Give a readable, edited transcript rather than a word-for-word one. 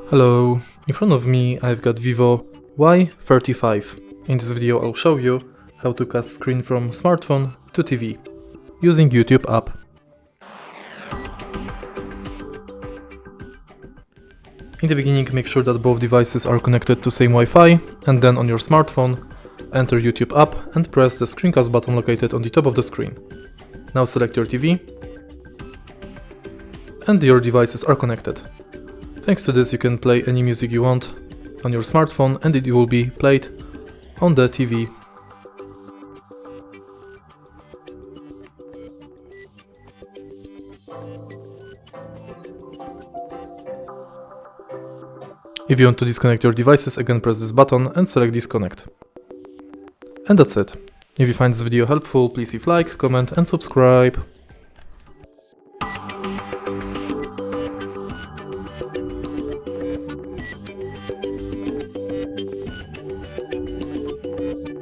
Hello, in front of me I've got VIVO Y35. In this video I'll show you how to cast screen from smartphone to TV using YouTube app. In the beginning make sure that both devices are connected to same Wi-Fi, and then on your smartphone enter YouTube app and press the screencast button located on the top of the screen. Now select your TV and your devices are connected. Thanks to this you can play any music you want on your smartphone and it will be played on the TV. If you want to disconnect your devices, again press this button and select disconnect. And that's it. If you find this video helpful, please leave a like, comment and subscribe.